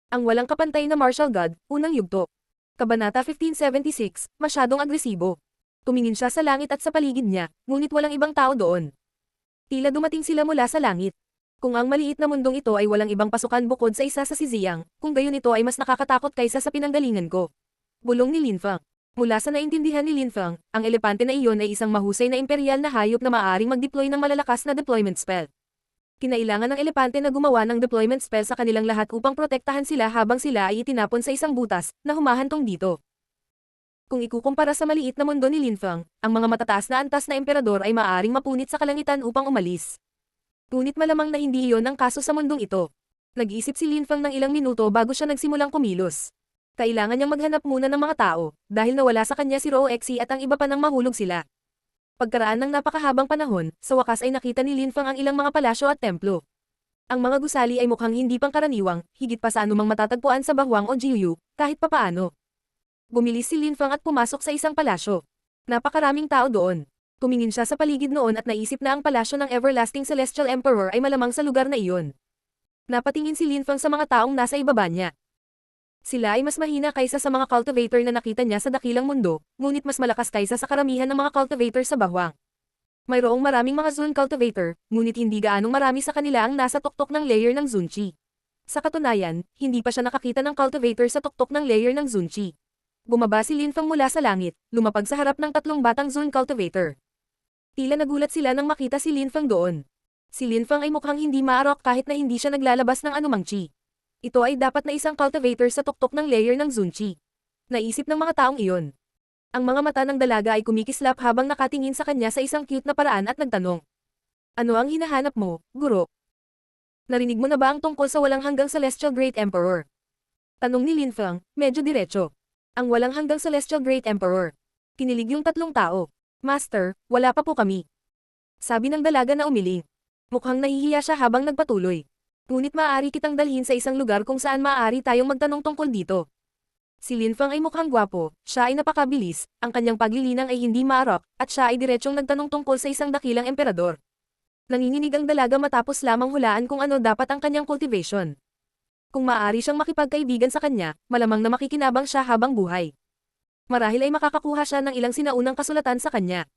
Ang walang kapantay na martial god, unang yugto. Kabanata 1576, masyadong agresibo. Tumingin siya sa langit at sa paligid niya, ngunit walang ibang tao doon. Tila dumating sila mula sa langit. Kung ang maliit na mundong ito ay walang ibang pasukan bukod sa isa sa si Ziyang, kung gayon ito ay mas nakakatakot kaysa sa pinanggalingan ko. Bulong ni Lin Feng. Mula sa naintindihan ni Lin Feng, ang elepante na iyon ay isang mahusay na imperial na hayop na maaaring mag-deploy ng malalakas na deployment spell. Kinailangan ng elepante na gumawa ng deployment spell sa kanilang lahat upang protektahan sila habang sila ay itinapon sa isang butas na humahantong dito. Kung ikukumpara sa maliit na mundo ni Lin Feng, ang mga matataas na antas na emperador ay maaaring mapunit sa kalangitan upang umalis. Ngunit malamang na hindi iyon ang kaso sa mundong ito. Nag-iisip si Lin Feng ng ilang minuto bago siya nagsimulang kumilos. Kailangan niyang maghanap muna ng mga tao, dahil nawala sa kanya si Roexi at ang iba pa nang mahulog sila. Pagkaraan ng napakahabang panahon, sa wakas ay nakita ni Lin Feng ang ilang mga palasyo at templo. Ang mga gusali ay mukhang hindi pangkaraniwang, higit pa sa anumang matatagpuan sa Bahwang o Jiuyu, kahit papaano. Bumilis si Lin Feng at pumasok sa isang palasyo. Napakaraming tao doon. Tumingin siya sa paligid noon at naisip na ang palasyo ng Everlasting Celestial Emperor ay malamang sa lugar na iyon. Napatingin si Lin Feng sa mga taong nasa ibaba niya. Sila ay mas mahina kaysa sa mga cultivator na nakita niya sa dakilang mundo, ngunit mas malakas kaysa sa karamihan ng mga cultivator sa Bahwang. Mayroong maraming mga Zun cultivator, ngunit hindi gaanong marami sa kanila ang nasa tuktok ng layer ng Zunchi. Sa katunayan, hindi pa siya nakakita ng cultivator sa tuktok ng layer ng Zunchi. Bumaba si Lin Feng mula sa langit, lumapag sa harap ng tatlong batang Zun cultivator. Tila nagulat sila nang makita si Lin Feng doon. Si Lin Feng ay mukhang hindi maarok kahit na hindi siya naglalabas ng anumang chi. Ito ay dapat na isang cultivator sa tuktok ng layer ng Zunchi. Naisip ng mga taong iyon. Ang mga mata ng dalaga ay kumikislap habang nakatingin sa kanya sa isang cute na paraan at nagtanong. Ano ang hinahanap mo, guro? Narinig mo na ba ang tungkol sa walang hanggang Celestial Great Emperor? Tanong ni Lin Feng, medyo diretso. Ang walang hanggang Celestial Great Emperor. Kinilig yung tatlong tao. Master, wala pa po kami. Sabi ng dalaga na umiling. Mukhang nahihiya siya habang nagpatuloy. Ngunit maaari kitang dalhin sa isang lugar kung saan maaari tayong magtanong tungkol dito. Si Lin Feng ay mukhang gwapo, siya ay napakabilis, ang kanyang paglilinang ay hindi maarok, at siya ay diretsyong nagtanong tungkol sa isang dakilang emperador. Nanginginig ang dalaga matapos lamang hulaan kung ano dapat ang kanyang cultivation. Kung maaari siyang makipagkaibigan sa kanya, malamang na makikinabang siya habang buhay. Marahil ay makakakuha siya ng ilang sinaunang kasulatan sa kanya.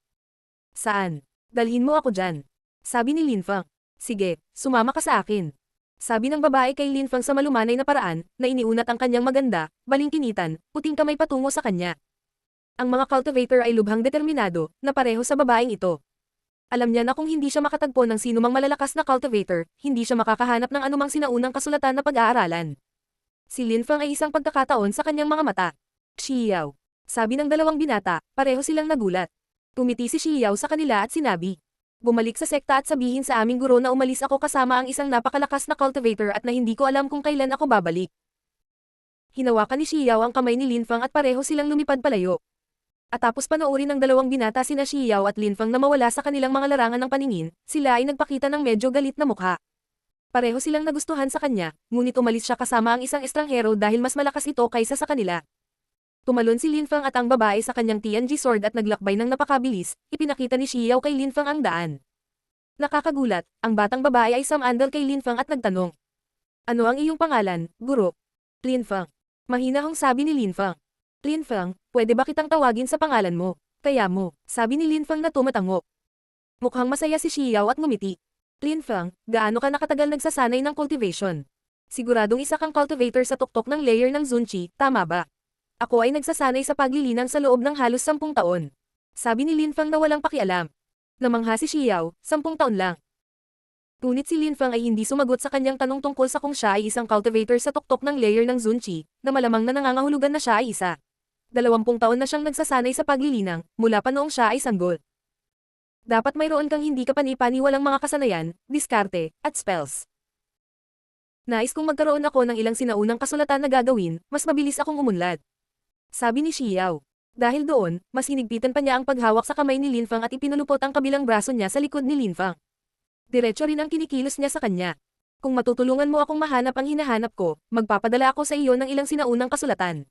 Saan? Dalhin mo ako dyan. Sabi ni Lin Feng. Sige, sumama ka sa akin. Sabi ng babae kay Lin Feng sa malumanay na paraan, na iniunat ang kanyang maganda, balingkinitan, puting kamay patungo sa kanya. Ang mga cultivator ay lubhang determinado, na pareho sa babaeng ito. Alam niya na kung hindi siya makatagpo ng sinumang malalakas na cultivator, hindi siya makakahanap ng anumang sinaunang kasulatan na pag-aaralan. Si Lin Feng ay isang pagkakataon sa kanyang mga mata. Xiao. Sabi ng dalawang binata, pareho silang nagulat. Tumiti si Xiao sa kanila at sinabi. Bumalik sa sekta at sabihin sa aming guro na umalis ako kasama ang isang napakalakas na cultivator at na hindi ko alam kung kailan ako babalik. Hinawakan ni Xiao ang kamay ni Lin Feng at pareho silang lumipad palayo. At tapos panoorin ng dalawang binata sina Xiao at Lin Feng na mawala sa kanilang mga larangan ng paningin, sila ay nagpakita ng medyo galit na mukha. Pareho silang nagustuhan sa kanya, ngunit umalis siya kasama ang isang estranghero dahil mas malakas ito kaysa sa kanila. Tumalon si Lin Feng at ang babae sa kanyang Tianji sword at naglakbay ng napakabilis, ipinakita ni Xiao kay Lin Feng ang daan. Nakakagulat, ang batang babae ay sumandal kay Lin Feng at nagtanong. Ano ang iyong pangalan, guro? Lin Feng. Mahinahong sabi ni Lin Feng. Lin Feng, pwede ba kitang tawagin sa pangalan mo? Kaya mo, sabi ni Lin Feng na tumatango. Mukhang masaya si Xiao at ngumiti. Lin Feng, gaano ka nakatagal nagsasanay ng cultivation? Siguradong isa kang cultivator sa tuktok ng layer ng Zunchi, tama ba? Ako ay nagsasanay sa paglilinang sa loob ng halos 10 taon. Sabi ni Lin Feng na walang pakialam. Namangha si Xiao, 10 taon lang. Ngunit si Lin Feng ay hindi sumagot sa kanyang tanong tungkol sa kung siya ay isang cultivator sa tuktok ng layer ng Zunchi, na malamang na nangangahulugan na siya ay isa. 20 taon na siyang nagsasanay sa paglilinang, mula pa noong siya ay sanggol. Dapat mayroon kang hindi kapani-paniwalang mga kasanayan, diskarte, at spells. Nais kong magkaroon ako ng ilang sinaunang kasulatan na gagawin, mas mabilis akong umunlad. Sabi ni Xiao. Dahil doon, mas hinigpitan pa niya ang paghawak sa kamay ni Lin Feng at ipinulupot ang kabilang braso niya sa likod ni Lin Feng. Diretso rin ang kinikilos niya sa kanya. Kung matutulungan mo akong mahanap ang hinahanap ko, magpapadala ako sa iyo ng ilang sinaunang kasulatan.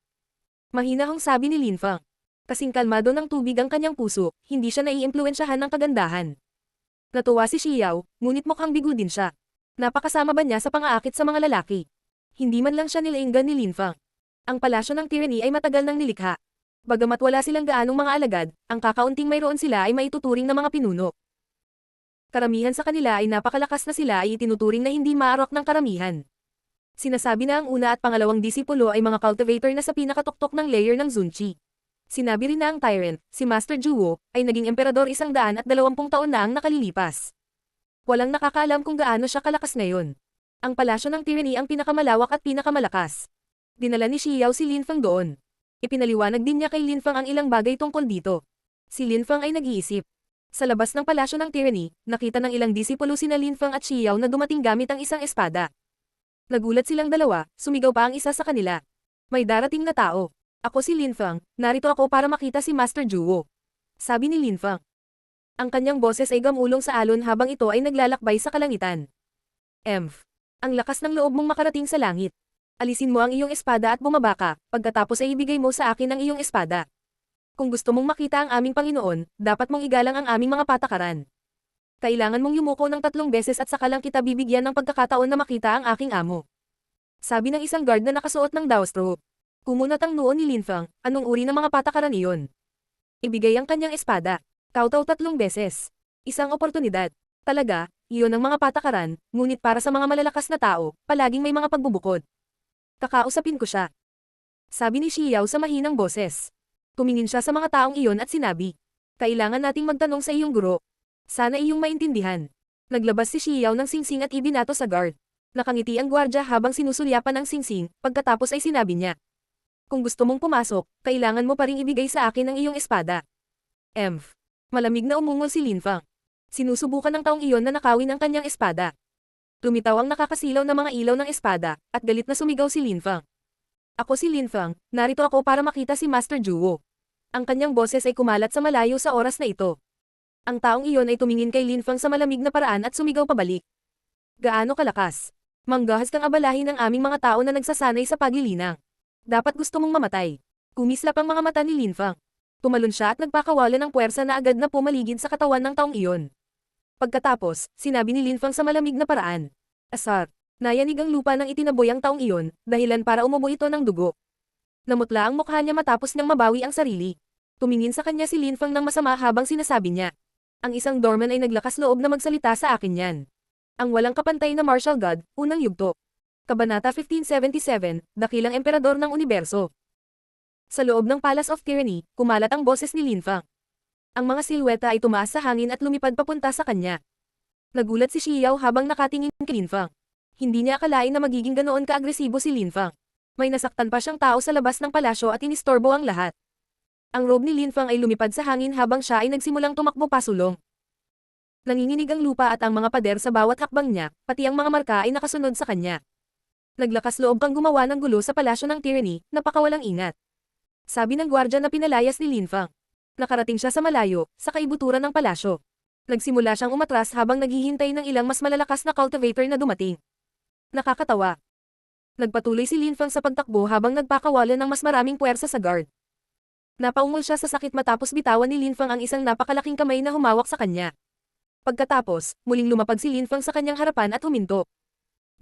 Mahinahong sabi ni Lin Feng. Kasing kalmado ng tubig ang kanyang puso, hindi siya naiimpluwensyahan ng kagandahan. Natuwa si Xiao, ngunit mukhang bigo din siya. Napakasama ba niya sa pang-aakit sa mga lalaki? Hindi man lang siya nilainggan ni Lin Fang. Ang palasyo ng tyranny ay matagal nang nilikha. Bagamat wala silang gaanong mga alagad, ang kakaunting mayroon sila ay maituturing na mga pinuno. Karamihan sa kanila ay napakalakas na sila ay itinuturing na hindi maarok ng karamihan. Sinasabi na ang una at pangalawang disipulo ay mga cultivator na sa pinakatuktok ng layer ng Zunchi. Sinabi rin na ang tyrant, si Master Juwo, ay naging emperador 120 taon na ang nakalilipas. Walang nakakaalam kung gaano siya kalakas ngayon. Ang palasyo ng tyranny ang pinakamalawak at pinakamalakas. Dinala ni Xiao si Lin Fang doon. Ipinaliwanag din niya kay Lin Fang ang ilang bagay tungkol dito. Si Lin Fang ay nag-iisip. Sa labas ng palasyo ng tyranny, nakita ng ilang disipulo sina Lin Fang at Xiao na dumating gamit ang isang espada. Nagulat silang dalawa, sumigaw pa ang isa sa kanila. May darating na tao. Ako si Lin Fang, narito ako para makita si Master Juwo. Sabi ni Lin Fang. Ang kanyang boses ay gamulong sa alon habang ito ay naglalakbay sa kalangitan. Emph. Ang lakas ng loob mong makarating sa langit. Alisin mo ang iyong espada at bumaba ka, pagkatapos ay ibigay mo sa akin ang iyong espada. Kung gusto mong makita ang aming Panginoon, dapat mong igalang ang aming mga patakaran. Kailangan mong yumuko ng 3 beses at saka lang kita bibigyan ng pagkakataon na makita ang aking amo. Sabi ng isang guard na nakasuot ng Daostro. Kumunat ang noo ni Lin Fang, anong uri ng mga patakaran iyon? Ibigay ang kanyang espada. Tautaw 3 beses. Isang oportunidad. Talaga, iyon ang mga patakaran, ngunit para sa mga malalakas na tao, palaging may mga pagbubukod. Kakausapin ko siya. Sabi ni Xiao sa mahinang boses. Tumingin siya sa mga taong iyon at sinabi. Kailangan nating magtanong sa iyong guro. Sana iyong maintindihan. Naglabas si Xiao ng singsing at ibinato sa guard. Nakangiti ang gwardya habang sinusulyapan ang singsing, pagkatapos ay sinabi niya. Kung gusto mong pumasok, kailangan mo pa ring ibigay sa akin ang iyong espada. Emph. Malamig na umungol si Lin Fang. Sinusubukan ng taong iyon na nakawin ang kanyang espada. Lumitaw ang nakakasilaw na mga ilaw ng espada, at galit na sumigaw si Lin Fang. Ako si Lin Fang, narito ako para makita si Master Juwo. Ang kanyang boses ay kumalat sa malayo sa oras na ito. Ang taong iyon ay tumingin kay Lin Fang sa malamig na paraan at sumigaw pabalik. Gaano kalakas? Manggahas kang abalahin ng aming mga tao na nagsasanay sa paglilinang. Dapat gusto mong mamatay. Kumislap ang mga mata ni Lin Fang. Tumalon siya at nagpakawala ng puwersa na agad na pumaligid sa katawan ng taong iyon. Pagkatapos, sinabi ni Lin Fang sa malamig na paraan. Asar, nayanig ang lupa ng itinaboy ang taong iyon, dahilan para umubo ito ng dugo. Namutla ang mukha niya matapos niyang mabawi ang sarili. Tumingin sa kanya si Lin Fang ng masama habang sinasabi niya. Ang isang doorman ay naglakas loob na magsalita sa akin yan. Ang walang kapantay na martial god, unang yugto. Kabanata 1577, Dakilang Emperador ng Universo. Sa loob ng Palace of Tyranny, kumalat ang boses ni Lin Fang. Ang mga silweta ay tumaas sa hangin at lumipad papunta sa kanya. Nagulat si Xiao habang nakatingin kay Lin Fang. Hindi niya akalain na magiging ganoon ka-agresibo si Lin Fang. May nasaktan pa siyang tao sa labas ng palasyo at inistorbo ang lahat. Ang robe ni Lin Fang ay lumipad sa hangin habang siya ay nagsimulang tumakbo pasulong. Nanginginig ang lupa at ang mga pader sa bawat hakbang niya, pati ang mga marka ay nakasunod sa kanya. Naglakas loob kang gumawa ng gulo sa palasyo ng tyranny, napakawalang ingat. Sabi ng gwardya na pinalayas ni Lin Fang. Nakarating siya sa malayo, sa kaibuturan ng palasyo. Nagsimula siyang umatras habang naghihintay ng ilang mas malalakas na cultivator na dumating. Nakakatawa. Nagpatuloy si Lin Fang sa pagtakbo habang nagpakawala ng mas maraming puwersa sa guard. Napaungol siya sa sakit matapos bitawan ni Lin Fang ang isang napakalaking kamay na humawak sa kanya. Pagkatapos, muling lumapag si Lin Fang sa kanyang harapan at huminto.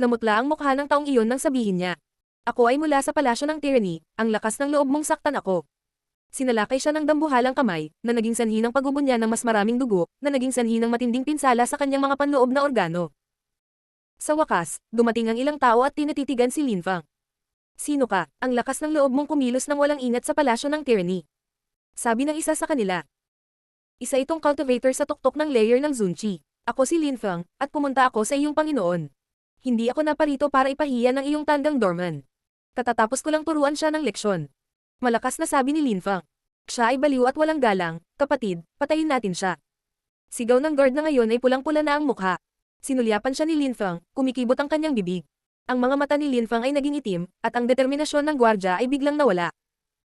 Namutla ang mukha ng taong iyon nang sabihin niya. Ako ay mula sa palasyo ng tyranny, ang lakas ng loob mong saktan ako. Sinalakay siya ng dambuhalang kamay, na naging sanhi ng pagbubunya ng mas maraming dugo, na naging sanhi ng matinding pinsala sa kanyang mga panloob na organo. Sa wakas, dumating ang ilang tao at tinatitigan si Lin Fang. Sino ka? Ang lakas ng loob mong kumilos ng walang ingat sa palasyo ng tyranny. Sabi ng isa sa kanila. Isa itong cultivator sa tuktok ng layer ng Zunchi. Ako si Lin Fang, at pumunta ako sa iyong Panginoon. Hindi ako naparito para ipahiya ng iyong tandang doorman. Katatapos ko lang turuan siya ng leksyon. Malakas na sabi ni Lin Fang. Siya ay baliw at walang galang, kapatid, patayin natin siya. Sigaw ng guard na ngayon ay pulang-pula na ang mukha. Sinulyapan siya ni Lin Fang, kumikibot ang kanyang bibig. Ang mga mata ni Lin Fang ay naging itim, at ang determinasyon ng gwardya ay biglang nawala.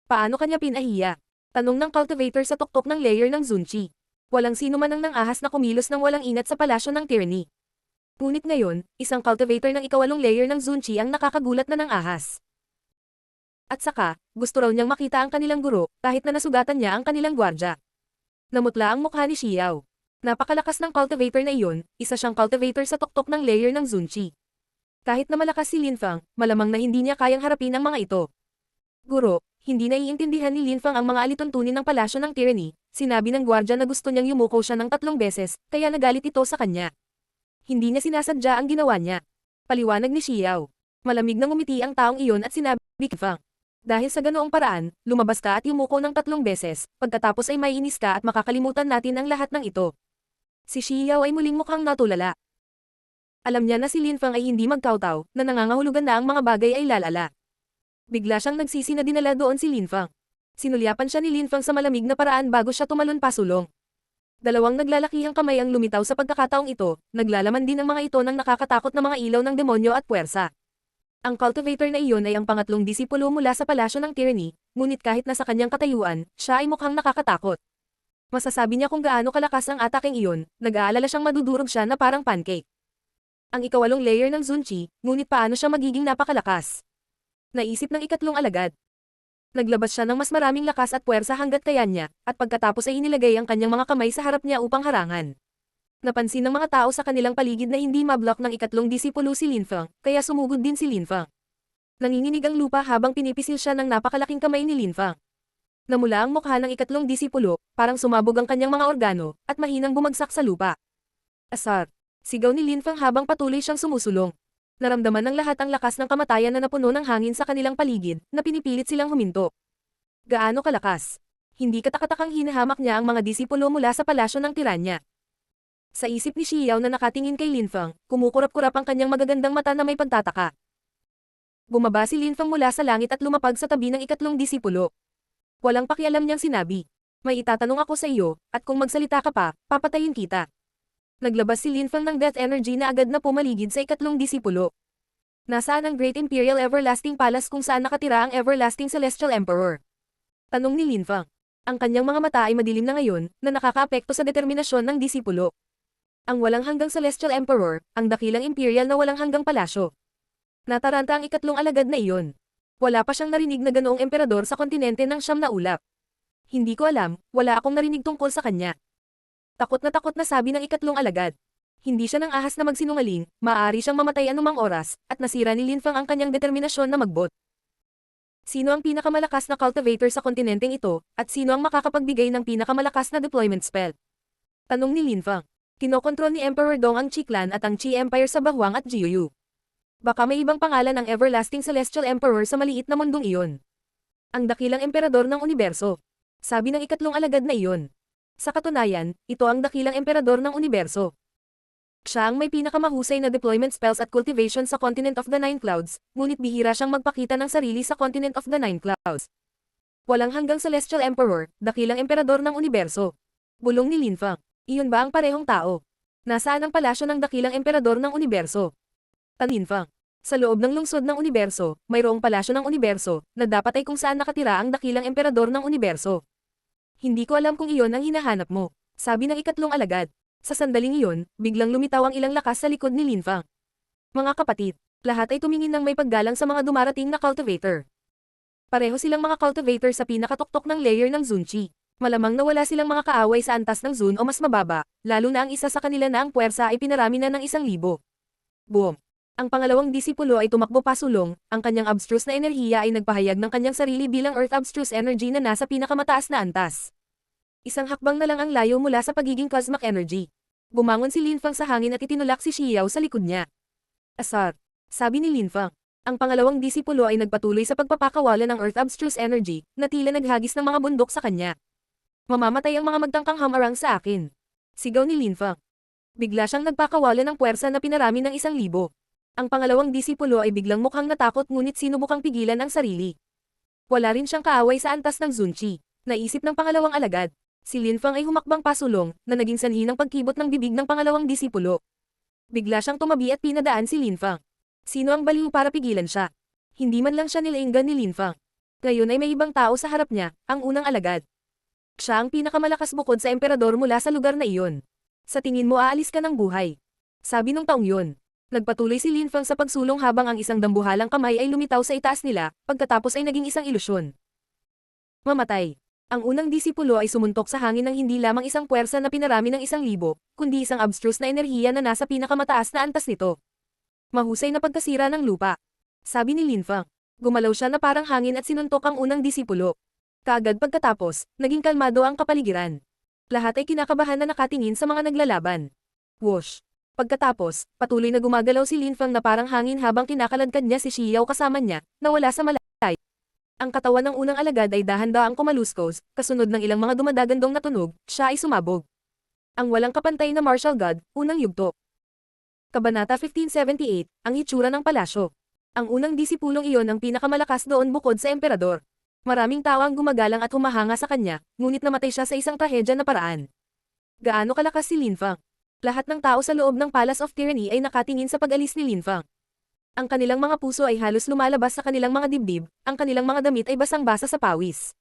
Paano kanya pinahiya? Tanong ng cultivator sa tuktok ng layer ng Zunchi. Walang sino man ang nang-ahas na kumilos ng walang ingat sa palasyo ng tyranny. Ngunit ngayon, isang cultivator ng ikawalong layer ng Zunchi ang nakakagulat na nang-ahas. At saka, gusto raw niyang makita ang kanilang guro, kahit na nasugatan niya ang kanilang gwardya. Namutla ang mukha ni Xiao. Napakalakas ng cultivator na iyon, isa siyang cultivator sa tuktok ng layer ng Zunchi. Kahit na malakas si Linfang, malamang na hindi niya kayang harapin ang mga ito. Guro, hindi naiintindihan ni Linfang ang mga alituntunin ng palasyo ng tyranny. Sinabi ng gwardya na gusto niyang yumuko siya ng 3 beses, kaya nagalit ito sa kanya. Hindi niya sinasadya ang ginawa niya. Paliwanag ni Xiao. Malamig na ngumiti ang taong iyon at sinabi, Linfang. Dahil sa ganoong paraan, lumabas ka at yumuko ng 3 beses, pagkatapos ay maiinis ka at makakalimutan natin ang lahat ng ito. Si Xiao ay muling mukhang natulala. Alam niya na si Linfang ay hindi magkautaw, na nangangahulugan na ang mga bagay ay lalala. Bigla siyang nagsisi na dinala doon si Linfang. Sinulyapan siya ni Linfang sa malamig na paraan bago siya tumalon pasulong. Dalawang naglalakihang kamay ang lumitaw sa pagkakataong ito, naglalaman din ang mga ito ng nakakatakot na mga ilaw ng demonyo at puwersa. Ang cultivator na iyon ay ang pangatlong disipulo mula sa palasyo ng tyranny, ngunit kahit nasa kanyang katayuan, siya ay mukhang nakakatakot. Masasabi niya kung gaano kalakas ang ataking iyon, nag-aalala siyang madudurog siya na parang pancake. Ang ikawalong layer ng Zunchi, ngunit paano siya magiging napakalakas? Naisip ng ikatlong alagad. Naglabas siya ng mas maraming lakas at puwersa hanggat kaya niya, at pagkatapos ay inilagay ang kanyang mga kamay sa harap niya upang harangan. Napansin ng mga tao sa kanilang paligid na hindi mablock ng ikatlong disipulo si Linfang, kaya sumugod din si Linfang. Nanginginig ang lupa habang pinipisil siya ng napakalaking kamay ni Linfang. Namula ang mukha ng ikatlong disipulo, parang sumabog ang kanyang mga organo, at mahinang bumagsak sa lupa. Asar! Sigaw ni Linfang habang patuloy siyang sumusulong. Naramdaman ng lahat ang lakas ng kamatayan na napuno ng hangin sa kanilang paligid, na pinipilit silang huminto. Gaano kalakas? Hindi katakatakang hinahamak niya ang mga disipulo mula sa palasyo ng tiranya. Sa isip ni Xiao na nakatingin kay Linfang, kumukurap-kurap ang kanyang magagandang mata na may pagtataka. Bumaba si Linfang mula sa langit at lumapag sa tabi ng ikatlong disipulo. Walang pakialam niyang sinabi. May itatanong ako sa iyo, at kung magsalita ka pa, papatayin kita. Naglabas si Linfang ng death energy na agad na pumaligid sa ikatlong disipulo. Nasaan ang Great Imperial Everlasting Palace kung saan nakatira ang Everlasting Celestial Emperor? Tanong ni Linfang. Ang kanyang mga mata ay madilim na ngayon, na nakakaapekto sa determinasyon ng disipulo. Ang walang hanggang Celestial Emperor, ang dakilang imperial na walang hanggang palasyo. Nataranta ang ikatlong alagad na iyon. Wala pa siyang narinig na ganoong emperador sa kontinente ng siyam na ulap. Hindi ko alam, wala akong narinig tungkol sa kanya. Takot na sabi ng ikatlong alagad. Hindi siya nang ahas na magsinungaling, maaari siyang mamatay anumang oras, at nasira ni Linfang ang kanyang determinasyon na magbot. Sino ang pinakamalakas na cultivator sa kontinenteng ito, at sino ang makakapagbigay ng pinakamalakas na deployment spell? Tanong ni Linfang. Kinokontrol ni Emperor Dong ang Qi Clan at ang Qi Empire sa Bahuang at Jiuyu. Baka may ibang pangalan ang Everlasting Celestial Emperor sa maliit na mundong iyon. Ang dakilang emperador ng universo. Sabi ng ikatlong alagad na iyon. Sa katunayan, ito ang dakilang emperador ng universo. Siya ang may pinakamahusay na deployment spells at cultivation sa Continent of the Nine Clouds, ngunit bihira siyang magpakita ng sarili sa Continent of the Nine Clouds. Walang hanggang Celestial Emperor, dakilang emperador ng universo. Bulong ni Linfang. Iyon ba ang parehong tao? Nasaan ang palasyo ng dakilang emperador ng universo? Linfang. Sa loob ng lungsod ng universo, mayroong palasyo ng universo, na dapat ay kung saan nakatira ang dakilang emperador ng universo. Hindi ko alam kung iyon ang hinahanap mo, sabi ng ikatlong alagad. Sa sandaling iyon, biglang lumitaw ang ilang lakas sa likod ni Linfang. Mga kapatid, lahat ay tumingin ng may paggalang sa mga dumarating na cultivator. Pareho silang mga cultivator sa pinakatuktok ng layer ng Zunchi. Malamang na wala silang mga kaaway sa antas ng Zun o mas mababa, lalo na ang isa sa kanila na ang puwersa ay pinarami na ng 1,000. Boom! Ang pangalawang disipulo ay tumakbo pasulong, ang kanyang abstruse na enerhiya ay nagpahayag ng kanyang sarili bilang Earth Abstruse Energy na nasa pinakamataas na antas. Isang hakbang na lang ang layo mula sa pagiging Cosmic Energy. Bumangon si Linfang sa hangin at itinulak si Xiao sa likod niya. Asar! Sabi ni Linfang. Ang pangalawang disipulo ay nagpatuloy sa pagpapakawala ng Earth Abstruse Energy, na tila naghagis ng mga bundok sa kanya. Mamamatay ang mga magtangkang hamarang sa akin. Sigaw ni Linfang. Bigla siyang nagpakawala ng puwersa na pinarami ng 1,000. Ang pangalawang disipulo ay biglang mukhang natakot ngunit sinubukang pigilan ang sarili. Wala rin siyang kaaway sa antas ng Zunchi. Naisip ng pangalawang alagad. Si Linfang ay humakbang pasulong, na naging sanhi ng pagkibot ng bibig ng pangalawang disipulo. Bigla siyang tumabi at pinadaan si Linfang. Sino ang baliw para pigilan siya? Hindi man lang siya nilainggan ni Linfang. Ngayon ay may ibang tao sa harap niya, ang unang alagad. Siya ang pinakamalakas bukod sa emperador mula sa lugar na iyon. Sa tingin mo aalis ka ng buhay. Sabi nung taong yun. Nagpatuloy si Linfang sa pagsulong habang ang isang dambuhalang kamay ay lumitaw sa itaas nila, pagkatapos ay naging isang ilusyon. Mamatay. Ang unang disipulo ay sumuntok sa hangin ng hindi lamang isang puwersa na pinarami ng 1,000, kundi isang abstruse na enerhiya na nasa pinakamataas na antas nito. Mahusay na pagkasira ng lupa. Sabi ni Linfang. Gumalaw siya na parang hangin at sinuntok ang unang disipulo. Kaagad pagkatapos, naging kalmado ang kapaligiran. Lahat ay kinakabahan na nakatingin sa mga naglalaban. Whoosh! Pagkatapos, patuloy na gumagalaw si Linfang na parang hangin habang kinakaladkad niya si Xiao kasama niya, na wala sa malay. Ang katawan ng unang alagad ay dahan-daang kumaluskos, kasunod ng ilang mga dumadagandong na tunog, siya ay sumabog. Ang walang kapantay na martial god, unang yugto. Kabanata 1578, ang hitsura ng palasyo. Ang unang disipulong iyon ang pinakamalakas doon bukod sa emperador. Maraming tao ang gumagalang at humahanga sa kanya, ngunit namatay siya sa isang trahedya na paraan. Gaano kalakas si Linfang? Lahat ng tao sa loob ng Palace of Tyranny ay nakatingin sa pag-alis ni Linfang. Ang kanilang mga puso ay halos lumalabas sa kanilang mga dibdib, ang kanilang mga damit ay basang-basa sa pawis.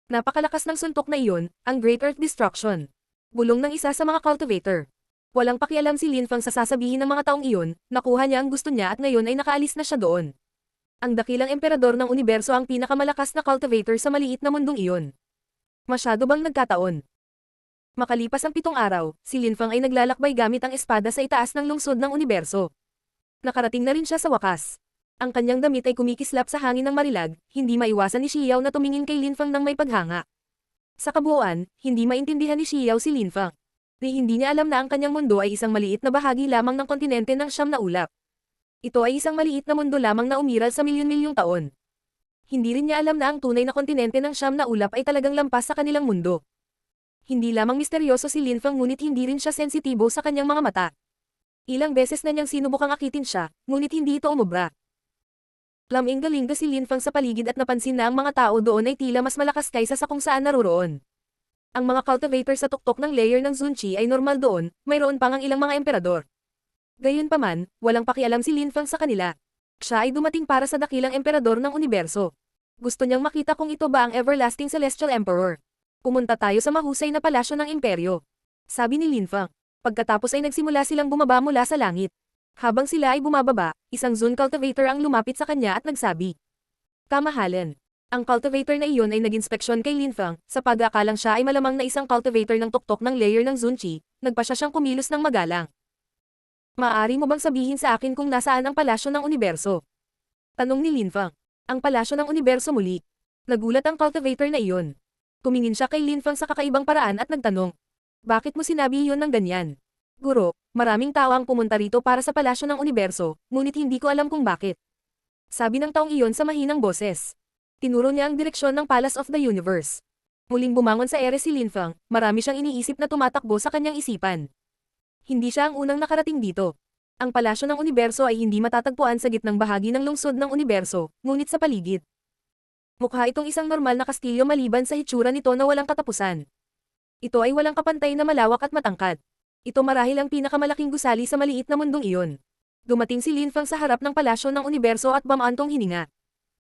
Napakalakas ng suntok na iyon, ang Great Earth Destruction. Bulong ng isa sa mga cultivator. Walang pakialam si Linfang sa sasabihin ng mga taong iyon, nakuha niya ang gusto niya at ngayon ay nakaalis na siya doon. Ang dakilang emperador ng universo ang pinakamalakas na cultivator sa maliit na mundong iyon. Masyado bang nagkataon? Makalipas ang 7 araw, si Linfang ay naglalakbay gamit ang espada sa itaas ng lungsod ng universo. Nakarating na rin siya sa wakas. Ang kanyang damit ay kumikislap sa hangin ng marilag, hindi maiwasan ni Xiao na tumingin kay Linfang ng may paghanga. Sa kabuuan, hindi maintindihan ni Xiao si Linfang. Hindi niya alam na ang kanyang mundo ay isang maliit na bahagi lamang ng kontinente ng Siyam na Ulap. Ito ay isang maliit na mundo lamang na umiral sa milyon-milyong taon. Hindi rin niya alam na ang tunay na kontinente ng Siyam na Ulap ay talagang lampas sa kanilang mundo. Hindi lamang misteryoso si Linfang ngunit hindi rin siya sensitibo sa kanyang mga mata. Ilang beses na niyang sinubukang akitin siya, ngunit hindi ito umubra. Laming-galinga si Linfang sa paligid at napansin na ang mga tao doon ay tila mas malakas kaysa sa kung saan naroroon. Ang mga cultivator sa tuktok ng layer ng Zunchi ay normal doon, mayroon pang ang ilang mga emperador. Gayunpaman, walang pakialam si Linfang sa kanila. Siya ay dumating para sa dakilang emperador ng universo. Gusto niyang makita kung ito ba ang everlasting celestial emperor. Pumunta tayo sa mahusay na palasyo ng imperyo. Sabi ni Linfang. Pagkatapos ay nagsimula silang bumaba mula sa langit. Habang sila ay bumababa, isang Zun cultivator ang lumapit sa kanya at nagsabi. Kamahalan. Ang cultivator na iyon ay nag-inspeksyon kay Linfang, sa pag-aakalang siya ay malamang na isang cultivator ng tuktok ng layer ng Zunchi, nagpasya siyang kumilos ng magalang. Maaari mo bang sabihin sa akin kung nasaan ang palasyo ng universo? Tanong ni Linfang. Ang palasyo ng universo muli. Nagulat ang cultivator na iyon. Tumingin siya kay Linfang sa kakaibang paraan at nagtanong. Bakit mo sinabi iyon ng ganyan? Guro, maraming tao ang pumunta rito para sa palasyo ng universo, ngunit hindi ko alam kung bakit. Sabi ng taong iyon sa mahinang boses. Tinuro niya ang direksyon ng Palace of the Universe. Muling bumangon sa ere si Linfang, marami siyang iniisip na tumatakbo sa kanyang isipan. Hindi siya ang unang nakarating dito. Ang palasyo ng universo ay hindi matatagpuan sa gitnang bahagi ng lungsod ng universo, ngunit sa paligid. Mukha itong isang normal na kastilyo maliban sa hitsura nito na walang katapusan. Ito ay walang kapantay na malawak at matangkad. Ito marahil ang pinakamalaking gusali sa maliit na mundong iyon. Dumating si Linfang sa harap ng palasyo ng universo at bamaantong hininga.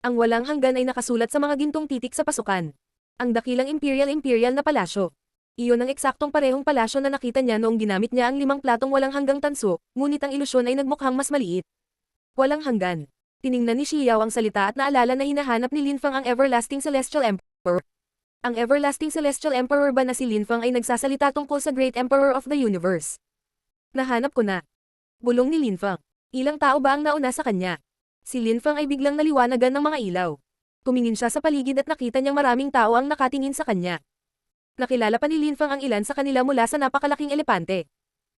Ang walang hanggan ay nakasulat sa mga gintong titik sa pasukan. Ang dakilang imperial na palasyo. Iyon ang eksaktong parehong palasyo na nakita niya noong ginamit niya ang 5 platong walang hanggang tanso, ngunit ang ilusyon ay nagmukhang mas maliit. Walang hanggan. Tiningnan ni Xiao ang salita at naalala na hinahanap ni Linfang ang Everlasting Celestial Emperor. Ang Everlasting Celestial Emperor ba na si Linfang ay nagsasalita tungkol sa Great Emperor of the Universe? Nahanap ko na. Bulong ni Linfang. Ilang tao ba ang nauna sa kanya? Si Linfang ay biglang naliwanagan ng mga ilaw. Tumingin siya sa paligid at nakita niyang maraming tao ang nakatingin sa kanya. Nakilala pa ni Linfang ang ilan sa kanila mula sa napakalaking elepante.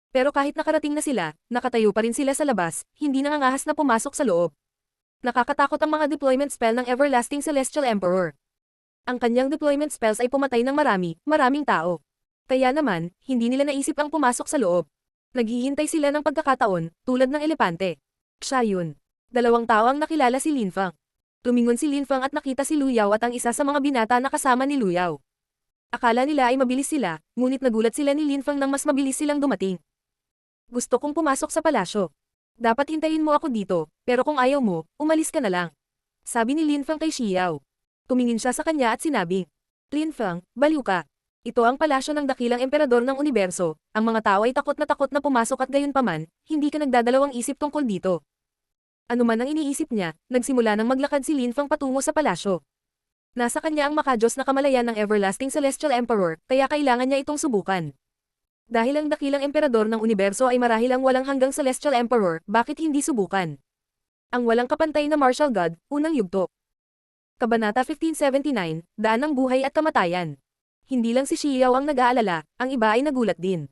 Pero kahit nakarating na sila, nakatayo pa rin sila sa labas, hindi nangangahas na pumasok sa loob. Nakakatakot ang mga deployment spell ng Everlasting Celestial Emperor. Ang kanyang deployment spells ay pumatay ng maraming tao. Kaya naman, hindi nila naisip ang pumasok sa loob. Naghihintay sila ng pagkakataon, tulad ng elepante. Siya yun. 2 tao ang nakilala si Linfang. Tumingon si Linfang at nakita si Lu Yao at ang isa sa mga binata na kasama ni Lu Yao. Akala nila ay mabilis sila, ngunit nagulat sila ni Linfang nang mas mabilis silang dumating. Gusto kong pumasok sa palasyo. Dapat hintayin mo ako dito, pero kung ayaw mo, umalis ka na lang. Sabi ni Linfang kay Xiao. Tumingin siya sa kanya at sinabi, Linfang, baliw ka. Ito ang palasyo ng dakilang emperador ng universo, ang mga tao ay takot na pumasok at gayunpaman, hindi ka nagdadalawang isip tungkol dito. Ano man ang iniisip niya, nagsimula nang maglakad si Linfang patungo sa palasyo. Nasa kanya ang makajos na kamalayan ng Everlasting Celestial Emperor, kaya kailangan niya itong subukan. Dahil ang dakilang emperador ng universo ay marahil ang walang hanggang Celestial Emperor, bakit hindi subukan? Ang walang kapantay na martial god, unang yugto. Kabanata 1579, Daan ng Buhay at Kamatayan. Hindi lang si Xiao ang nag-aalala, ang iba ay nagulat din.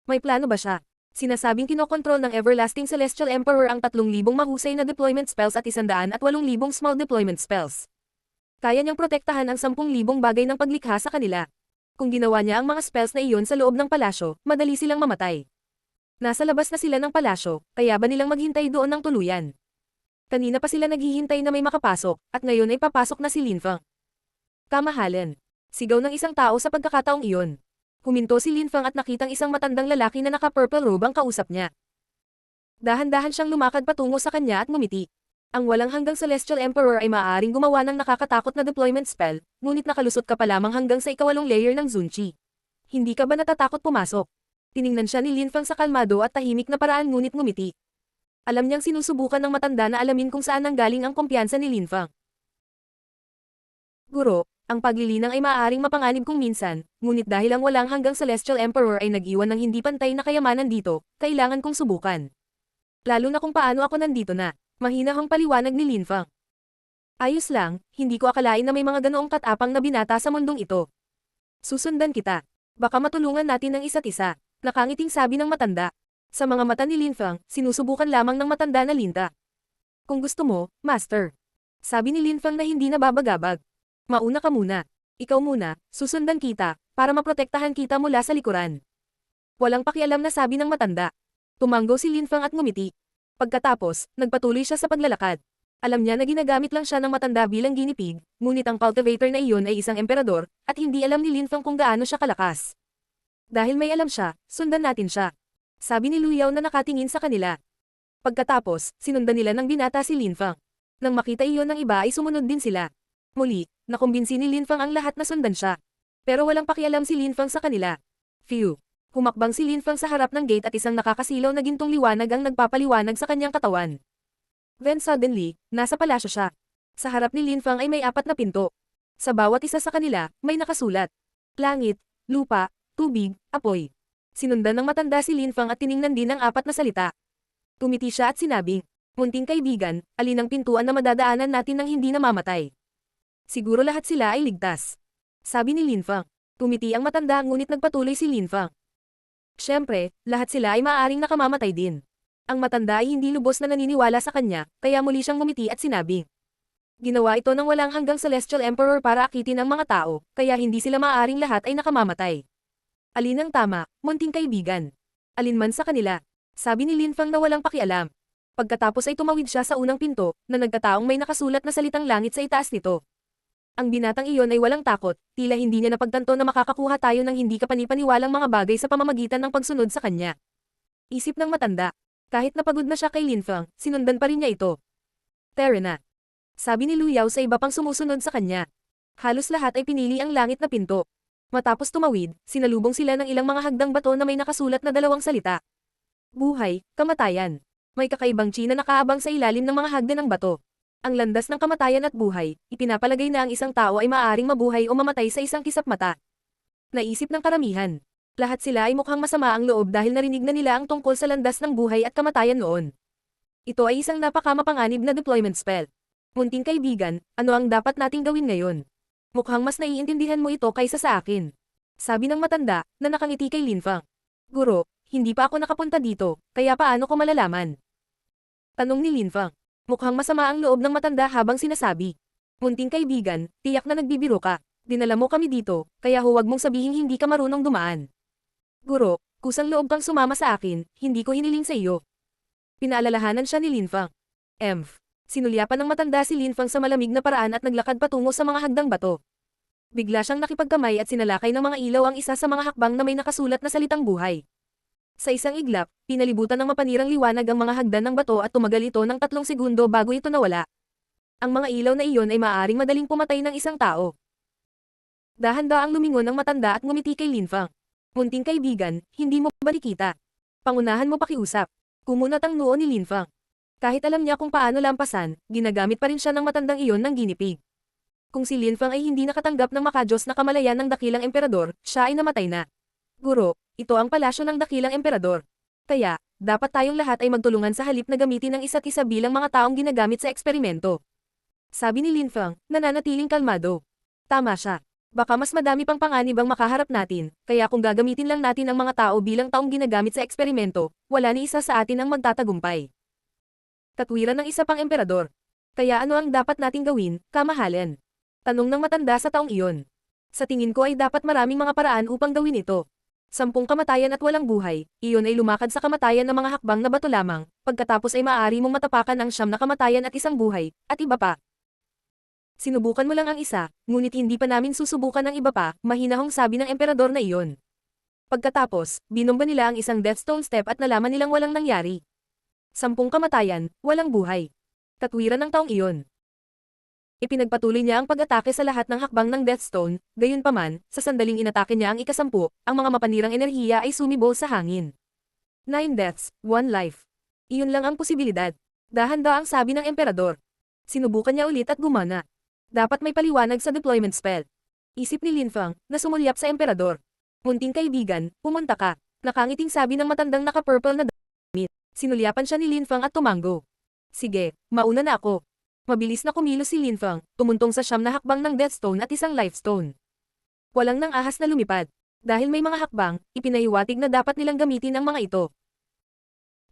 May plano ba siya? Sinasabing kinokontrol ng Everlasting Celestial Emperor ang 3,000 mahusay na deployment spells at 108,000 small deployment spells. Kaya niyang protektahan ang 10,000 bagay ng paglikha sa kanila. Kung ginawa niya ang mga spells na iyon sa loob ng palasyo, madali silang mamatay. Nasa labas na sila ng palasyo, kaya ba nilang maghintay doon ng tuluyan? Kanina pa sila naghihintay na may makapasok, at ngayon ay papasok na si Linfang. Kamahalan. Sigaw ng isang tao sa pagkakataong iyon. Huminto si Linfang at nakitang isang matandang lalaki na naka-purple robe ang kausap niya. Dahan-dahan siyang lumakad patungo sa kanya at ngumiti. Ang walang hanggang Celestial Emperor ay maaaring gumawa ng nakakatakot na deployment spell, ngunit nakalusot ka pa lamang hanggang sa ika-8 layer ng Zunchi. Hindi ka ba natatakot pumasok? Tiningnan siya ni Linfang sa kalmado at tahimik na paraan ngunit ngumiti. Alam niyang sinusubukan ng matanda na alamin kung saan nanggaling ang kumpiyansa ni Linfang. Guro, ang paglilinang ay maaaring mapanganib kung minsan, ngunit dahil ang walang hanggang Celestial Emperor ay nag-iwan ng hindi pantay na kayamanan dito, kailangan kong subukan. Lalo na kung paano ako nandito na. Mahinahong paliwanag ni Linfang. Ayos lang, hindi ko akalain na may mga ganoong katapang na binata sa mundong ito. Susundan kita. Baka matulungan natin ang isa't isa. Nakangiting sabi ng matanda. Sa mga mata ni Linfang, sinusubukan lamang ng matanda na linta. Kung gusto mo, Master. Sabi ni Linfang na hindi nababagabag. Mauna ka muna. Ikaw muna, susundan kita, para maprotektahan kita mula sa likuran. Walang pakialam na sabi ng matanda. Tumanggo si Linfang at ngumiti. Pagkatapos, nagpatuloy siya sa paglalakad. Alam niya na ginagamit lang siya ng matanda bilang guinea pig, ngunit ang cultivator na iyon ay isang emperador, at hindi alam ni Linfang kung gaano siya kalakas. Dahil may alam siya, sundan natin siya. Sabi ni Luyaw na nakatingin sa kanila. Pagkatapos, sinundan nila ng binata si Linfang. Nang makita iyon ng iba ay sumunod din sila. Muli, nakumbinsi ni Linfang ang lahat na sundan siya. Pero walang pakialam si Linfang sa kanila. Phew! Humakbang si Linfang sa harap ng gate at isang nakakasilaw na gintong liwanag ang nagpapaliwanag sa kanyang katawan. Then suddenly, nasa palasyo siya. Sa harap ni Linfang ay may 4 na pinto. Sa bawat isa sa kanila, may nakasulat. Langit, lupa, tubig, apoy. Sinundan ng matanda si Linfang at tiningnan din ang 4 na salita. Tumiti siya at sinabing, "Munting kaibigan, alin ang pintuan na madadaanan natin nang hindi namamatay?" Siguro lahat sila ay ligtas. Sabi ni Linfang. Tumiti ang matanda ngunit nagpatuloy si Linfang. Siyempre, lahat sila ay maaaring nakamamatay din. Ang matanda ay hindi lubos na naniniwala sa kanya, kaya muli siyang ngumiti at sinabi. Ginawa ito ng walang hanggang Celestial Emperor para akitin ang mga tao, kaya hindi sila maaaring lahat ay nakamamatay. Alin ang tama, munting kaibigan? Alin man sa kanila? Sabi ni Linfang na walang pakialam. Pagkatapos ay tumawid siya sa unang pinto, na nagkataong may nakasulat na salitang langit sa itaas nito. Ang binatang iyon ay walang takot, tila hindi niya napagtanto na makakakuha tayo ng hindi kapanipaniwalang mga bagay sa pamamagitan ng pagsunod sa kanya. Isip ng matanda. Kahit napagod na siya kay Linfang, sinundan pa rin niya ito. Tara na. Sabi ni Luyaw sa iba pang sumusunod sa kanya. Halos lahat ay pinili ang langit na pinto. Matapos tumawid, sinalubong sila ng ilang mga hagdang bato na may nakasulat na 2 salita. Buhay, kamatayan. May kakaibang China nakaabang sa ilalim ng mga hagdan ng bato. Ang landas ng kamatayan at buhay, ipinapalagay na ang isang tao ay maaaring mabuhay o mamatay sa isang kisap mata. Naisip ng karamihan. Lahat sila ay mukhang masama ang loob dahil narinig na nila ang tungkol sa landas ng buhay at kamatayan noon. Ito ay isang napakamapanganib na deployment spell. Munting kaibigan, ano ang dapat nating gawin ngayon? Mukhang mas naiintindihan mo ito kaysa sa akin. Sabi ng matanda, na nakangiti kay Linfang. Guro, hindi pa ako nakapunta dito, kaya paano ko malalaman? Tanong ni Linfang. Mukhang masama ang loob ng matanda habang sinasabi. Munting kaibigan, tiyak na nagbibiro ka. Dinala mo kami dito, kaya huwag mong sabihing hindi ka marunong dumaan. Guro, kusang loob kang sumama sa akin, hindi ko hiniling sa iyo. Pinaalalahanan siya ni Linfang. Sinulyapan ng matanda si Linfang sa malamig na paraan at naglakad patungo sa mga hagdang bato. Bigla siyang nakipagkamay at sinalakay ng mga ilaw ang isa sa mga hakbang na may nakasulat na salitang buhay. Sa isang iglap, pinalibutan ng mapanirang liwanag ang mga hagdan ng bato at tumagal ito ng 3 segundo bago ito nawala. Ang mga ilaw na iyon ay maaaring madaling pumatay ng isang tao. Dahan-daang lumingon ang matanda at ngumiti kay Linfang. Munting kaibigan, hindi mo ba nakita? Pangunahan mo pakiusap. Kumunat ang noo ni Linfang. Kahit alam niya kung paano lampasan, ginagamit pa rin siya ng matandang iyon ng ginipig. Kung si Linfang ay hindi nakatanggap ng makajos na kamalayan ng dakilang emperador, siya ay namatay na. Guro, ito ang palasyo ng dakilang emperador. Kaya, dapat tayong lahat ay magtulungan sa halip na gamitin ang isa't isa bilang mga taong ginagamit sa eksperimento. Sabi ni Lin Feng, nananatiling kalmado. Tama siya. Baka mas madami pang panganib ang makaharap natin, kaya kung gagamitin lang natin ang mga tao bilang taong ginagamit sa eksperimento, wala ni isa sa atin ang magtatagumpay. Katwiran ng isa pang emperador. Kaya ano ang dapat nating gawin, kamahalan? Tanong ng matanda sa taong iyon. Sa tingin ko ay dapat maraming mga paraan upang gawin ito. 10 kamatayan at walang buhay, iyon ay lumakad sa kamatayan ng mga hakbang na bato lamang, pagkatapos ay maaari mong matapakan ang 9 na kamatayan at 1 buhay, at iba pa. Sinubukan mo lang ang isa, ngunit hindi pa namin susubukan ang iba pa, mahinahong sabi ng emperador na iyon. Pagkatapos, binomba nila ang isang Deathstone step at nalaman nilang walang nangyari. 10 kamatayan, walang buhay. Katwiran ng taong iyon. Ipinagpatuloy niya ang pag-atake sa lahat ng hakbang ng Deathstone, gayunpaman, sa sandaling inatake niya ang ika-10, ang mga mapanirang enerhiya ay sumibol sa hangin. 9 deaths, 1 life. Iyon lang ang posibilidad. Dahan-daang sabi ng emperador. Sinubukan niya ulit at gumana. Dapat may paliwanag sa deployment spell. Isip ni Lin Feng, na sumulyap sa emperador. Munting kaibigan, pumunta ka. Nakangiting sabi ng matandang naka-purple na damit. Sinulyapan siya ni Lin Feng at tumango. Sige, mauna na ako. Mabilis na kumilos si Lin Feng, tumuntong sa 9 na hakbang ng Deathstone at 1 Lifestone. Walang nang ahas na lumipad. Dahil may mga hakbang, ipinahiwatig na dapat nilang gamitin ang mga ito.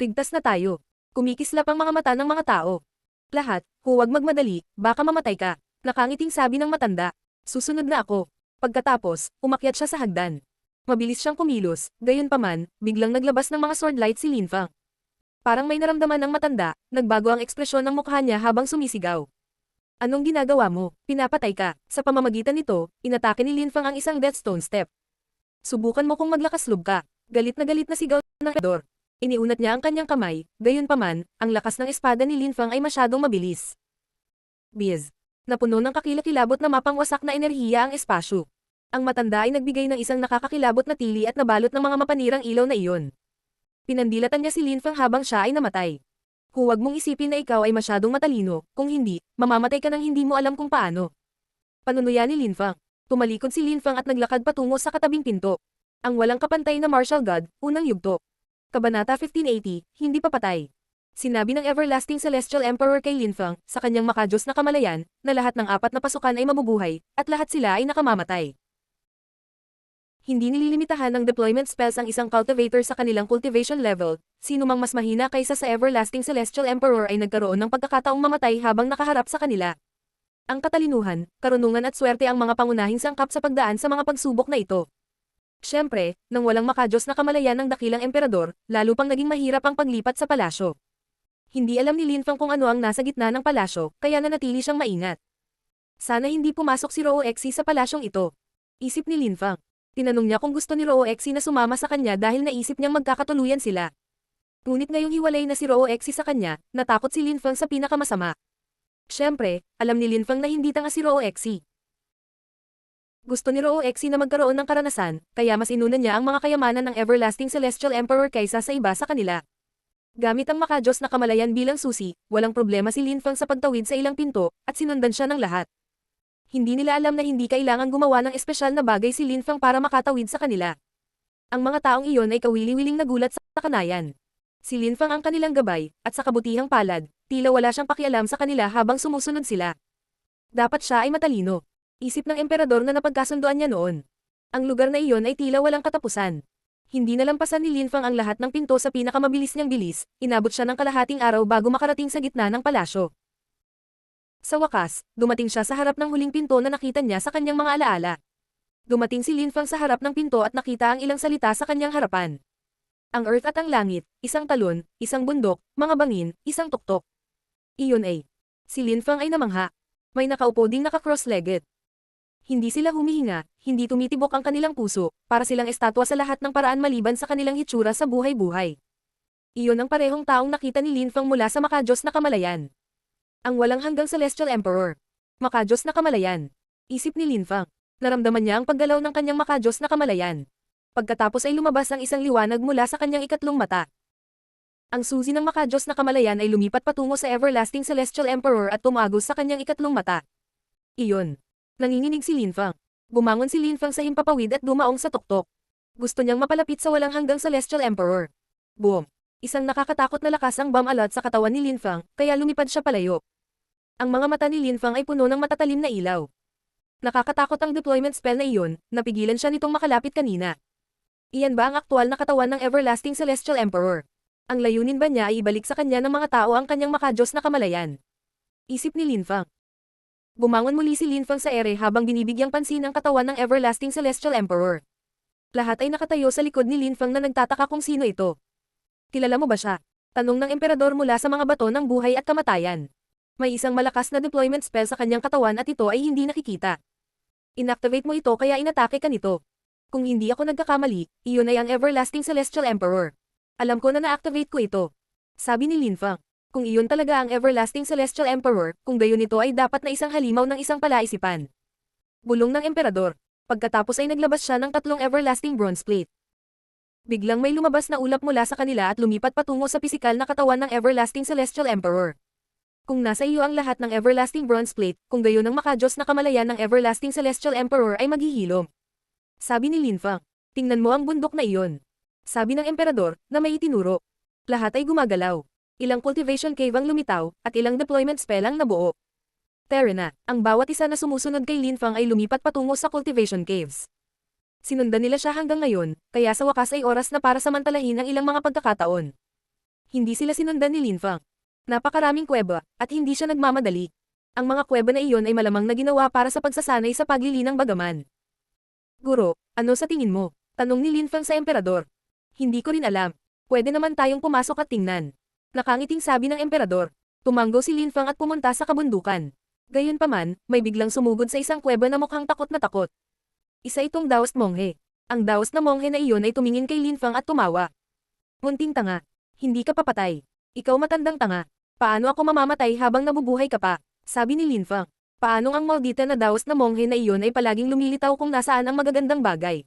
Tigtas na tayo. Kumikislap ang mga mata ng mga tao. Lahat, huwag magmadali, baka mamatay ka. Nakangiting sabi ng matanda. Susunod na ako. Pagkatapos, umakyat siya sa hagdan. Mabilis siyang kumilos, gayunpaman, biglang naglabas ng mga sword light si Lin Feng. Parang may naramdaman ng matanda, nagbago ang ekspresyon ng mukha niya habang sumisigaw. Anong ginagawa mo? Pinapatay ka. Sa pamamagitan nito, inatake ni Lin Feng ang isang Deathstone step. Subukan mo kung maglakaslub ka. Galit na sigaw ng emperador. Iniunat niya ang kanyang kamay, gayunpaman, ang lakas ng espada ni Lin Feng ay masyadong mabilis. Biz. Napuno ng kakilakilabot na mapangwasak na enerhiya ang espasyo. Ang matanda ay nagbigay ng isang nakakakilabot na tili at nabalot ng mga mapanirang ilaw na iyon. Pinandilatan niya si Lin Feng habang siya ay namatay. Huwag mong isipin na ikaw ay masyadong matalino, kung hindi, mamamatay ka nang hindi mo alam kung paano. Panunuya ni Lin Feng. Tumalikod si Lin Feng at naglakad patungo sa katabing pinto. Ang walang kapantay na martial god, unang yugto. Kabanata 1580, hindi pa patay. Sinabi ng Everlasting Celestial Emperor kay Lin Feng, sa kanyang makadiyos na kamalayan, na lahat ng 4 na pasukan ay mabubuhay, at lahat sila ay nakamamatay. Hindi nililimitahan ng deployment spells ang isang cultivator sa kanilang cultivation level, sino mang mas mahina kaysa sa Everlasting Celestial Emperor ay nagkaroon ng pagkakataong mamatay habang nakaharap sa kanila. Ang katalinuhan, karunungan at swerte ang mga pangunahing sangkap sa pagdaan sa mga pagsubok na ito. Siyempre, nang walang makadiyos na kamalayan ng dakilang emperador, lalo pang naging mahirap ang paglipat sa palasyo. Hindi alam ni Lin Feng kung ano ang nasa gitna ng palasyo, kaya nanatili siyang maingat. Sana hindi pumasok si Roo Exi sa palasyong ito. Isip ni Lin Feng. Tinanong niya kung gusto ni Roo Exi na sumama sa kanya dahil naisip niyang magkakatuluyan sila. Ngunit ngayong hiwalay na si Roo Exi sa kanya, natakot si Lin Feng sa pinakamasama. Siyempre, alam ni Lin Feng na hindi tanga si Roo Exi. Gusto ni Roo Exi na magkaroon ng karanasan, kaya mas inuna niya ang mga kayamanan ng Everlasting Celestial Emperor kaysa sa iba sa kanila. Gamit ang makadiyos na kamalayan bilang susi, walang problema si Lin Feng sa pagtawid sa ilang pinto, at sinundan siya ng lahat. Hindi nila alam na hindi kailangan gumawa ng espesyal na bagay si Lin Feng para makatawid sa kanila. Ang mga taong iyon ay kawili-wiling nagulat sa kanayan. Si Lin Feng ang kanilang gabay, at sa kabutihang palad, tila wala siyang pakialam sa kanila habang sumusunod sila. Dapat siya ay matalino. Isip ng emperador na napagkasunduan niya noon. Ang lugar na iyon ay tila walang katapusan. Hindi nalampasan ni Lin Feng ang lahat ng pinto sa pinakamabilis niyang bilis, inabot siya ng kalahating araw bago makarating sa gitna ng palasyo. Sa wakas, dumating siya sa harap ng huling pinto na nakita niya sa kanyang mga alaala. Dumating si Lin Feng sa harap ng pinto at nakita ang ilang salita sa kanyang harapan. Ang earth at ang langit, isang talon, isang bundok, mga bangin, isang tuktok. Iyon ay. Si Lin Feng ay namangha. May nakaupo ding naka-cross-legged. Hindi sila humihinga, hindi tumitibok ang kanilang puso, para silang estatwa sa lahat ng paraan maliban sa kanilang hitsura sa buhay-buhay. Iyon ang parehong taong nakita ni Lin Feng mula sa makadiyos na kamalayan. Ang walang hanggang Celestial Emperor. Makadiyos na kamalayan. Isip ni Lin Feng. Naramdaman niya ang paggalaw ng kanyang makadiyos na kamalayan. Pagkatapos ay lumabas ang isang liwanag mula sa kanyang ikatlong mata. Ang susi ng makadiyos na kamalayan ay lumipat patungo sa Everlasting Celestial Emperor at tumagos sa kanyang ikatlong mata. Iyon. Nanginginig si Lin Feng. Bumangon si Lin Feng sa himpapawid at dumaong sa tuktok. Gusto niyang mapalapit sa walang hanggang Celestial Emperor. Boom! Isang nakakatakot na lakas ang bomb alert sa katawan ni Linfang, kaya lumipad siya palayo. Ang mga mata ni Linfang ay puno ng matatalim na ilaw. Nakakatakot ang deployment spell na iyon, napigilan siya nitong makalapit kanina. Iyan ba ang aktual na katawan ng Everlasting Celestial Emperor? Ang layunin ba niya ay ibalik sa kanya ng mga tao ang kanyang makajos na kamalayan? Isip ni Linfang. Bumangon muli si Linfang sa ere habang binibigyang pansin ang katawan ng Everlasting Celestial Emperor. Lahat ay nakatayo sa likod ni Linfang na nagtataka kung sino ito. Kilala mo ba siya? Tanong ng emperador mula sa mga bato ng buhay at kamatayan. May isang malakas na deployment spell sa kanyang katawan at ito ay hindi nakikita. Inactivate mo ito kaya inatake ka nito. Kung hindi ako nagkakamali, iyon ay ang Everlasting Celestial Emperor. Alam ko na na-activate ko ito. Sabi ni Linfang. Kung iyon talaga ang Everlasting Celestial Emperor, kung gayon ito ay dapat na isang halimaw ng isang palaisipan. Bulong ng emperador. Pagkatapos ay naglabas siya ng 3 Everlasting Bronze Plate. Biglang may lumabas na ulap mula sa kanila at lumipat patungo sa pisikal na katawan ng Everlasting Celestial Emperor. Kung nasa iyo ang lahat ng Everlasting Bronze Plate, kung gayon ang makajos na kamalayan ng Everlasting Celestial Emperor ay maghihilom. Sabi ni Linfang. Tingnan mo ang bundok na iyon. Sabi ng emperador, na may itinuro. Lahat ay gumagalaw. Ilang cultivation cave ang lumitaw, at ilang deployment spell ang nabuo. Terena, ang bawat isa na sumusunod kay Linfang ay lumipat patungo sa cultivation caves. Sinundan nila siya hanggang ngayon, kaya sa wakas ay oras na para samantalahin ang ilang mga pagkakataon. Hindi sila sinundan ni Linfang. Napakaraming kuweba, at hindi siya nagmamadali. Ang mga kuweba na iyon ay malamang na ginawa para sa pagsasanay sa paglilinang bagaman. Guro, ano sa tingin mo? Tanong ni Linfang sa emperador. Hindi ko rin alam. Pwede naman tayong pumasok at tingnan. Nakangiting sabi ng emperador. Tumanggo si Linfang at pumunta sa kabundukan. Gayunpaman, may biglang sumugod sa isang kuweba na mukhang takot na takot. Isa itong Daoist monghe. Ang Daoist na monghe na iyon ay tumingin kay Linfang at tumawa. Munting tanga. Hindi ka papatay. Ikaw matandang tanga. Paano ako mamamatay habang nabubuhay ka pa? Sabi ni Linfang. Paanong ang maldita na Daoist na monghe na iyon ay palaging lumilitaw kung nasaan ang magagandang bagay?